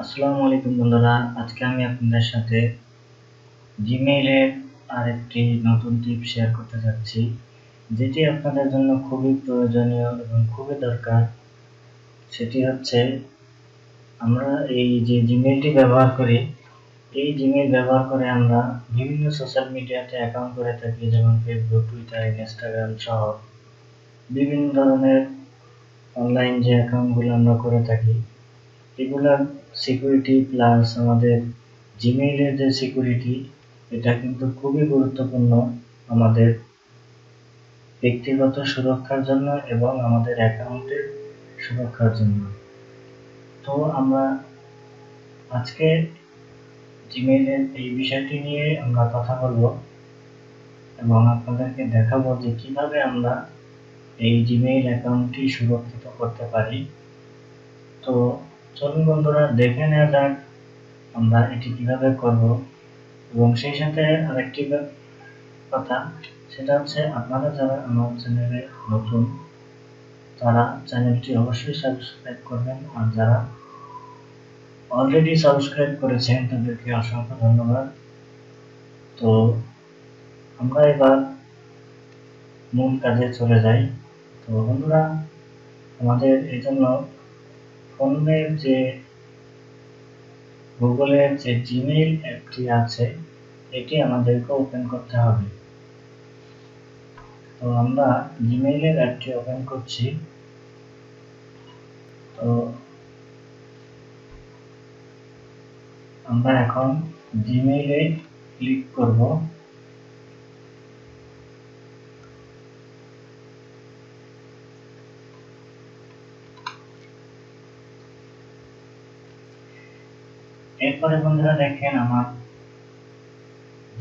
আসসালামু আলাইকুম বন্ধুরা, আজকে আমি আপনাদের সাথে জিমেইলের আরেকটি নতুন টিপ শেয়ার করতে যাচ্ছি, যেটি আপনাদের জন্য খুবই প্রয়োজনীয় এবং খুবই দরকার। সেটি হচ্ছে আমরা এই যে জিমেইলটি ব্যবহার করি, এই জিমেইল ব্যবহার করে আমরা বিভিন্ন সোশ্যাল মিডিয়াতে অ্যাকাউন্ট করে থাকি, যেমন ফেসবুক, টুইটার, ইনস্টাগ্রাম সহ বিভিন্ন ধরনের অনলাইন যে অ্যাকাউন্টগুলো আমরা করে থাকি, এগুলার সিকিউরিটি প্লাস আমাদের জিমেইলের যে সিকিউরিটি, এটা কিন্তু খুবই গুরুত্বপূর্ণ আমাদের ব্যক্তিগত সুরক্ষার জন্য এবং আমাদের অ্যাকাউন্টের সুরক্ষার জন্য। তো আমরা আজকে জিমেইলের এই বিষয়টি নিয়ে আমরা কথা বলবো এবং আপনাদেরকে দেখাবো যে কিভাবে আমরা এই জিমেইল অ্যাকাউন্টটি সুরক্ষিত করতে পারি। তো চলুন বন্ধুরা, দেখে নেওয়া যাক আমরা এটি কিভাবে করব। এবং সেই সাথে আরেকটি কথা, সেটা হচ্ছে আপনারা যারা আমার চ্যানেলে নতুন, তারা চ্যানেলটি অবশ্যই সাবস্ক্রাইব করবেন, আর যারা অলরেডি সাবস্ক্রাইব করেছেন তাদেরকে অসংখ্য ধন্যবাদ। তো আমরা এবার মূল কাজে চলে যাই। তো বন্ধুরা, আমাদের এই জন্য ফোনের যে গুগলের যে জিমেইল অ্যাপটি আছে, এটি আমাদেরকে ওপেন করতে হবে। তো আমরা জিমেইলের অ্যাপটি ওপেন করছি। তো আমরা এখন জিমেইলে ক্লিক করব। এরপরে বন্ধুরা দেখেন, আমার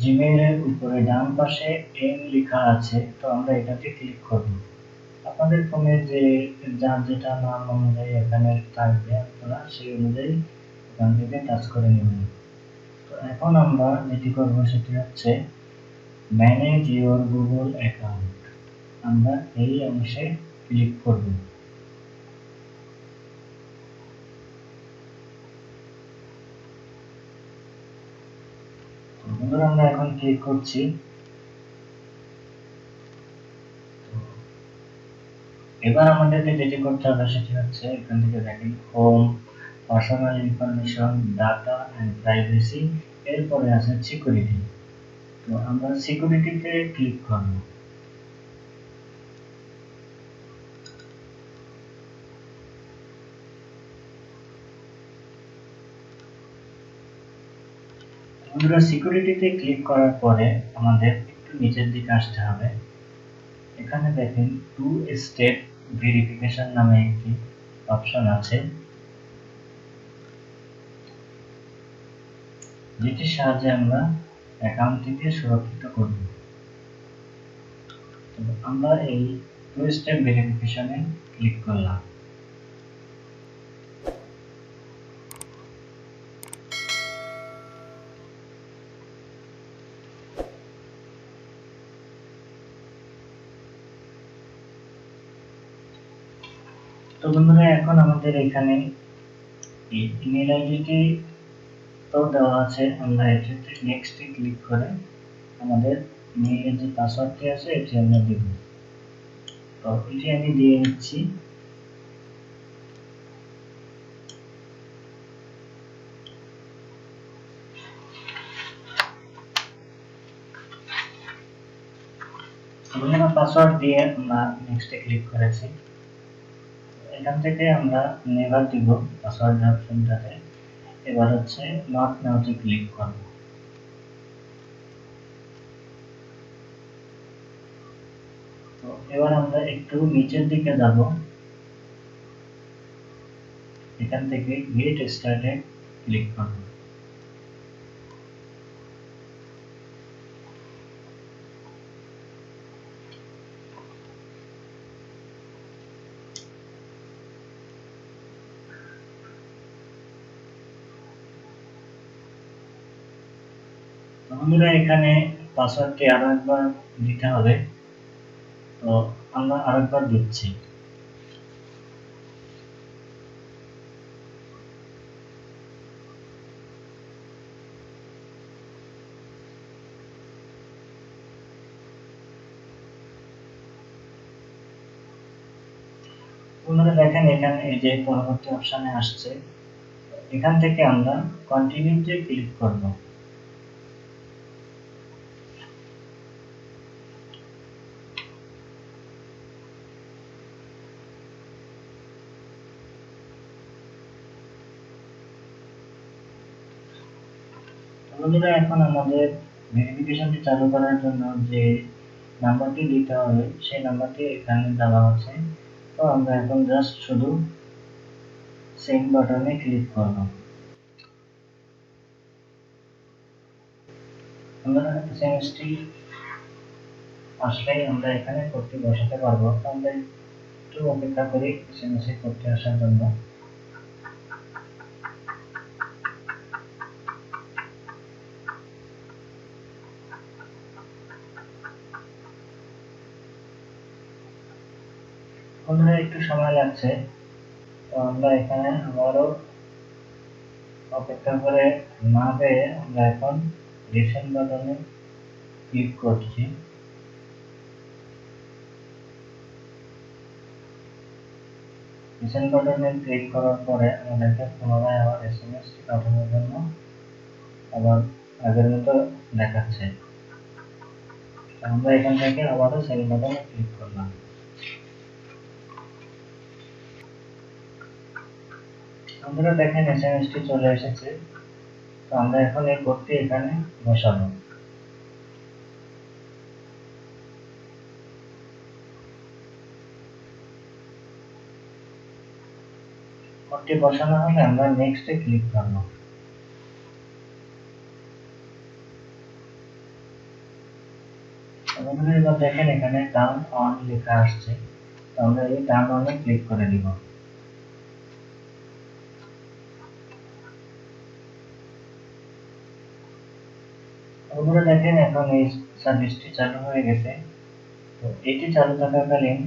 জিমেইলের উপরে ডান পাশে এম লেখা আছে, তো আমরা এটাতে ক্লিক করব। আপনাদের ফোনে যে যার যেটা নাম অনুযায়ী এখানে থাকবে, আপনারা সেই অনুযায়ী এখান থেকে টাচ করে নেবেন। তো এখন আমরা যেটি করব সেটি হচ্ছে ম্যানেজ ইউর গুগল অ্যাকাউন্ট। আমরা এই অংশে ক্লিক করব। বন্ধুরা, আমরা এখন ক্লিক করছি। এবার আমাদেরকে যেটি করতে হবে সেটি হচ্ছে এখান থেকে দেখেন home, personal information, data and privacy, এরপরে আছে সিকিউরিটি। তো আমরা সিকিউরিটিতে ক্লিক করব। বন্ধুরা, সিকিউরিটিতে ক্লিক করার পরে আমাদের একটু নিচের দিকে আসতে হবে। এখানে দেখেন টু স্টেপ ভেরিফিকেশন নামে একটি অপশন আছে, যেটির সাহায্যে আমরা অ্যাকাউন্টটিকে সুরক্ষিত করব। তো আমরা এই টু স্টেপ ভেরিফিকেশনে ক্লিক করলাম। তো বন্ধুরা, এখন আমাদের এখানে এই ইমেল আইডিটি তো দেওয়া আছে, আমরা এটাতে নেক্সটে ক্লিক করে আমাদের ইমেইলের যে পাসওয়ার্ডটি আছে এটি আমরা দেব। তো এটি আমি দিয়ে নিচ্ছি। আমরা পাসওয়ার্ড দিয়ে আমরা নেক্সটে ক্লিক করেছি। এখান থেকে আমরা নেভার দিব পাসওয়ার্ড অপশনটাতে। এবার হচ্ছে নট নাওতে ক্লিক করব। তো এবার আমরা একটু নিচের দিকে যাব, এখান থেকে গেট স্টার্টেড ক্লিক করব। বন্ধুরা, এখানে পাসওয়ার্ডটি আরো একবার দিতে হবে। তো আমরা আরেকবার দিচ্ছি। তো বন্ধুরা, এখন আমাদের এই জিমেইল আইডিটি তো দেওয়া আছে, আমরা এটাতে নেক্সটে ক্লিক করে আমাদের ইমেইলের যে পাসওয়ার্ডটি আছে এটি আমরা দিব। তো এটি আমি দিয়ে নিচ্ছি। আপনারা দেখেন এখানে এই যে পরবর্তী অপশনে আসছে, এখান থেকে আমরা কন্টিনিউতে ক্লিক করব। বন্ধুরা এখন আমাদের ভেরিফিকেশনটি চালু করার জন্য যে নাম্বারটি দিতে হবে সেই নাম্বারটি এখানে দেওয়া আছে। তো আমরা এখন জাস্ট শুধু সেন্ড বাটনে ক্লিক করব। আমরা এসএমএসটি আসলেই আমরা এখানে কোডটি বসাতে পারবো। তো আমরা একটু অপেক্ষা করি এসএমএস কোডটি আসার জন্য। বন্ধুরা একটু সময় লাগছে, তো আমরা এখানে আবারও অপেক্ষা করে না পেয়ে আমরা এখন রিসেন্ড বাটনে ক্লিক করছি। রিসেন্ড বাটনে ক্লিক করার পরে আমাদেরকে পুনরায় আবার এসএমএসটি পাঠানোর জন্য আবার আগের মতো দেখাচ্ছে। আমরা এখান থেকে আবারও সেন্ড বাটনে ক্লিক করলাম। আপনারা দেখেন এসএমএসটি চলে এসেছে। তো আমরা এখন এই কোডটি এখানে বসাবো। কোডটি বসানো হলে আমরা নেক্সটে ক্লিক করব। আপনারা এবার দেখেন এখানে টার্ন অন লেখা আসছে। তো আমরা এই টার্ন অনে ক্লিক করে দিব। আপনারা দেখেন এখন এই সার্ভিসটি চালু হয়ে গেছে। তো এটি চালু থাকাকালীন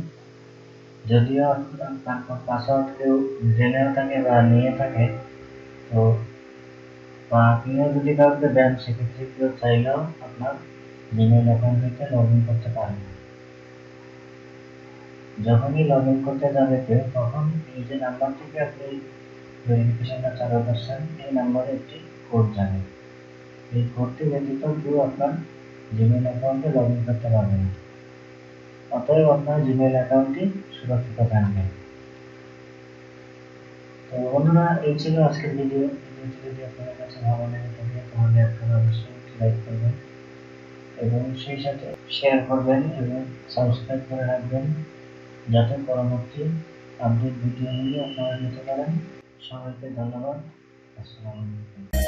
যদিও আপনার পাসওয়ার্ড কেউ জেনেও থাকে বা নিয়ে থাকে, তো বা আপনিও যদি কাউকে দেন সেক্ষেত্রে কেউ চাইলেও আপনার জিমেইল অ্যাকাউন্টে লগ ইন করতে পারেন। যখনই লগ ইন করতে যাবে কেউ, তখন এই যে নাম্বার থেকে আপনি ভেরিফিকেশনটা চালু করছেন এই নাম্বারে একটি কোড যাবে। এই কোডটি ব্যতীত কেউ আপনার জিমেইল অ্যাকাউন্টে লগ ইন করতে পারবে না। অতএব আপনার জিমেইল অ্যাকাউন্টটি সুরক্ষিত থাকবে। তো বন্ধুরা এই ছিল আজকের ভিডিও। ভিডিওটি যদি আপনাদের কাছে ভালো লেগে থাকে তাহলে আপনারা অবশ্যই লাইক করবেন এবং সেই সাথে শেয়ার করবেন এবং সাবস্ক্রাইব করে রাখবেন যাতে পরবর্তী আপডেট ভিডিওগুলি আপনারা নিতে পারেন। সবাইকে ধন্যবাদ। আসসালামু আলাইকুম।